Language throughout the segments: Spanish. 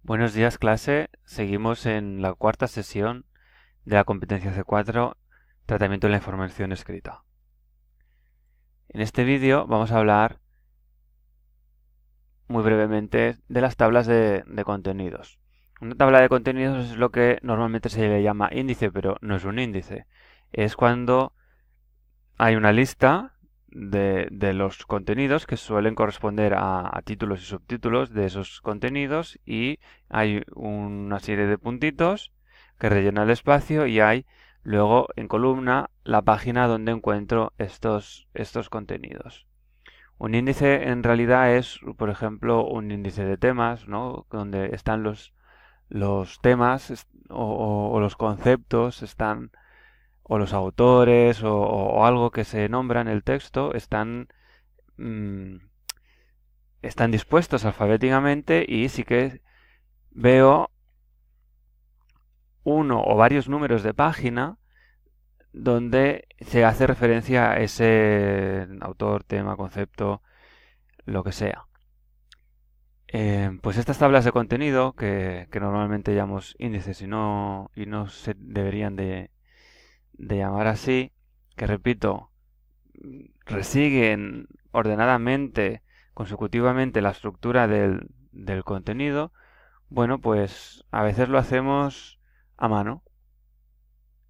Buenos días, clase. Seguimos en la cuarta sesión de la competencia C4, tratamiento de la información escrita. En este vídeo vamos a hablar muy brevemente de las tablas de contenidos. Una tabla de contenidos es lo que normalmente se le llama índice, pero no es un índice. Es cuando hay una lista de los contenidos que suelen corresponder a títulos y subtítulos de esos contenidos y hay una serie de puntitos que rellenan el espacio y hay luego en columna la página donde encuentro estos contenidos. Un índice en realidad es, por ejemplo, un índice de temas, ¿no? Donde están los temas o los conceptos, están o los autores o algo que se nombra en el texto mm, están dispuestos alfabéticamente y sí que veo uno o varios números de página donde se hace referencia a ese autor, tema, concepto, lo que sea. Pues estas tablas de contenido, que normalmente llamamos índices y no se deberían de llamar así, que repito, resiguen ordenadamente, consecutivamente la estructura del contenido, bueno, pues a veces lo hacemos a mano.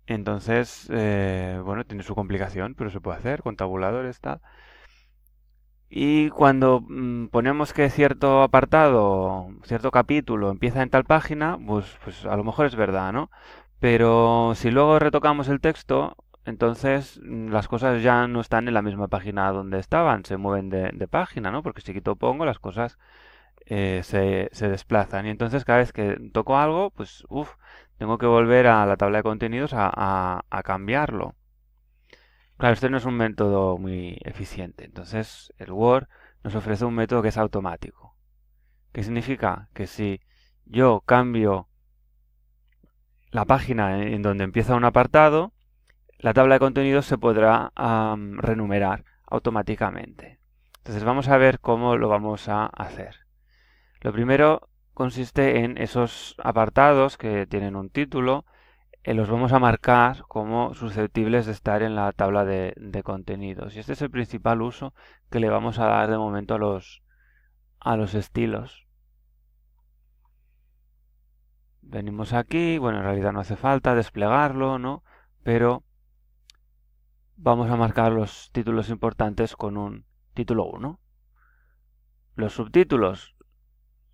Entonces, bueno, tiene su complicación, pero se puede hacer con tabuladores, tal. Y cuando ponemos que cierto apartado, cierto capítulo empieza en tal página, pues a lo mejor es verdad, ¿no? Pero si luego retocamos el texto, entonces las cosas ya no están en la misma página donde estaban, se mueven de página, ¿no? Porque si quito pongo, las cosas se desplazan. Y entonces cada vez que toco algo, pues, tengo que volver a la tabla de contenidos a cambiarlo. Claro, este no es un método muy eficiente. Entonces, el Word nos ofrece un método que es automático. ¿Qué significa? Que si yo cambio la página en donde empieza un apartado, la tabla de contenidos se podrá renumerar automáticamente. Entonces, vamos a ver cómo lo vamos a hacer. Lo primero consiste en esos apartados que tienen un título, los vamos a marcar como susceptibles de estar en la tabla de contenidos. Y este es el principal uso que le vamos a dar de momento a los estilos. Venimos aquí, bueno, en realidad no hace falta desplegarlo, ¿no? Pero vamos a marcar los títulos importantes con un título 1. Los subtítulos,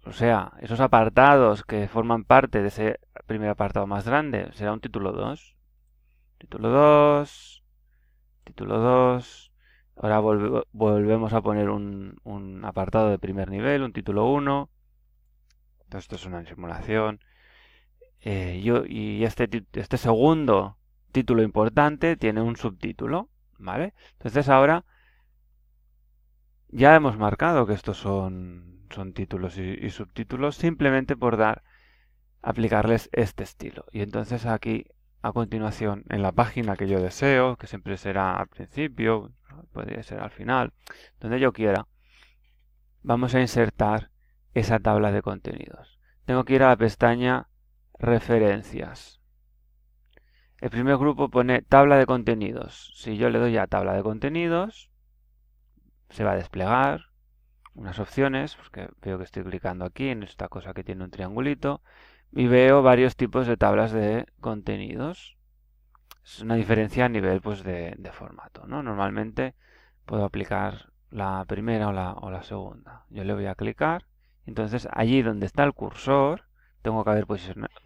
o sea, esos apartados que forman parte de ese primer apartado más grande, será un título 2. Título 2, título 2. Ahora volvemos a poner un apartado de primer nivel, un título 1. Esto es una simulación. Y este segundo título importante tiene un subtítulo, ¿vale? Entonces ahora ya hemos marcado que estos son títulos y subtítulos simplemente por aplicarles este estilo. Y entonces aquí, a continuación, en la página que yo deseo, que siempre será al principio, podría ser al final, donde yo quiera, vamos a insertar esa tabla de contenidos. Tengo que ir a la pestaña Referencias. El primer grupo pone tabla de contenidos. Si yo le doy a tabla de contenidos, se va a desplegar unas opciones, porque veo que estoy clicando aquí en esta cosa que tiene un triangulito, y veo varios tipos de tablas de contenidos. Es una diferencia a nivel pues, de formato, ¿no? Normalmente puedo aplicar la primera o la segunda. Yo le voy a clicar, entonces allí donde está el cursor, tengo que haber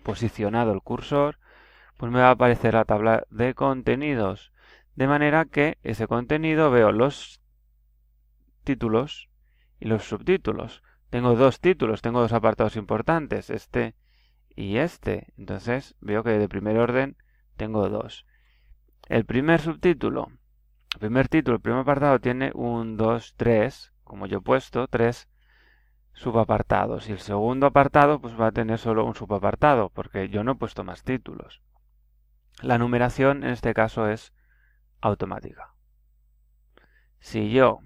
posicionado el cursor, pues me va a aparecer la tabla de contenidos. De manera que ese contenido veo los títulos y los subtítulos. Tengo dos títulos, tengo dos apartados importantes, este y este. Entonces veo que de primer orden tengo dos. El primer subtítulo, el primer título, el primer apartado tiene un, dos, tres, como yo he puesto, tres subapartados. Y el segundo apartado pues va a tener solo un subapartado, porque yo no he puesto más títulos. La numeración en este caso es automática. Si yo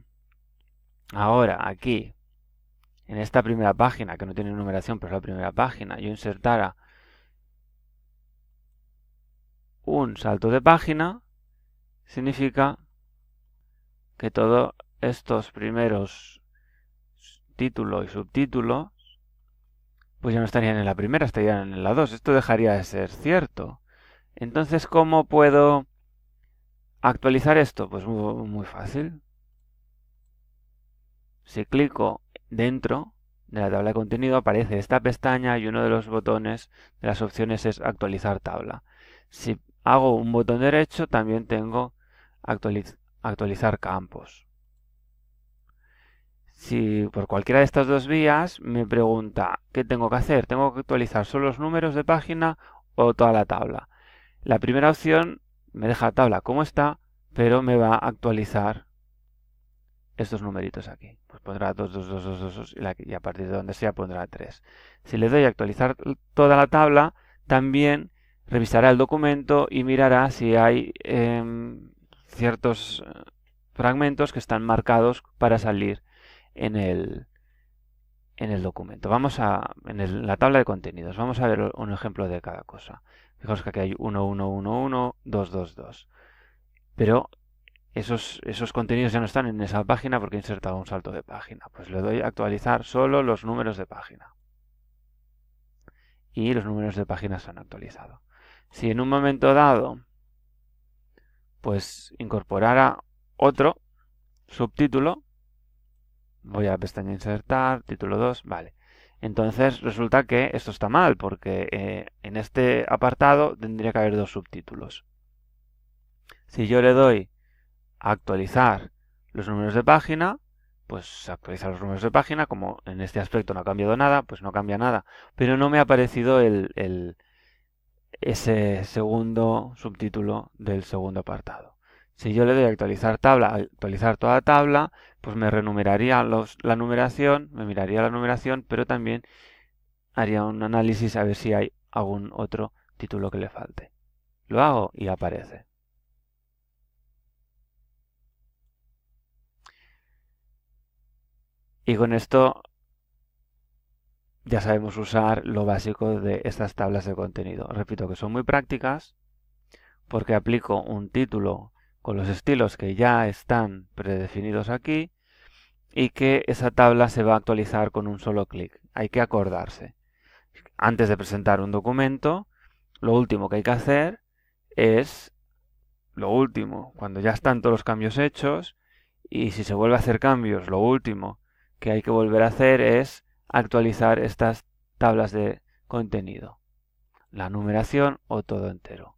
ahora aquí en esta primera página, que no tiene numeración, pero es la primera página, yo insertara un salto de página, significa que todos estos primeros título y subtítulo pues ya no estarían en la primera, estarían en la 2. Esto dejaría de ser cierto. Entonces, ¿cómo puedo actualizar esto? Pues muy fácil. Si clico dentro de la tabla de contenido, aparece esta pestaña y uno de los botones de las opciones es actualizar tabla. Si hago un botón derecho, también tengo actualizar campos. Si por cualquiera de estas dos vías me pregunta qué tengo que hacer, tengo que actualizar solo los números de página o toda la tabla. La primera opción me deja la tabla como está, pero me va a actualizar estos numeritos aquí. Pues pondrá 2, 2, 2, 2, 2 y a partir de donde sea pondrá 3. Si le doy a actualizar toda la tabla, también revisará el documento y mirará si hay ciertos fragmentos que están marcados para salir en el documento. En la tabla de contenidos, vamos a ver un ejemplo de cada cosa. Fijaos que aquí hay 1, 1, 1, 1, 2, 2, 2. Pero esos contenidos ya no están en esa página porque he insertado un salto de página. Pues le doy a actualizar solo los números de página. Y los números de página se han actualizado. Si en un momento dado, pues incorporara otro subtítulo, voy a la pestaña insertar, título 2, vale. Entonces resulta que esto está mal porque en este apartado tendría que haber dos subtítulos. Si yo le doy a actualizar los números de página, pues actualiza los números de página, como en este aspecto no ha cambiado nada, pues no cambia nada. Pero no me ha aparecido ese segundo subtítulo del segundo apartado. Si yo le doy a actualizar tabla, actualizar toda tabla, pues me renumeraría la numeración, me miraría la numeración, pero también haría un análisis a ver si hay algún otro título que le falte. Lo hago y aparece. Y con esto ya sabemos usar lo básico de estas tablas de contenido. Repito que son muy prácticas porque aplico un título con los estilos que ya están predefinidos aquí y que esa tabla se va a actualizar con un solo clic. Hay que acordarse. Antes de presentar un documento, lo último que hay que hacer es lo último, cuando ya están todos los cambios hechos, y si se vuelve a hacer cambios, lo último que hay que volver a hacer es actualizar estas tablas de contenido, la numeración o todo entero.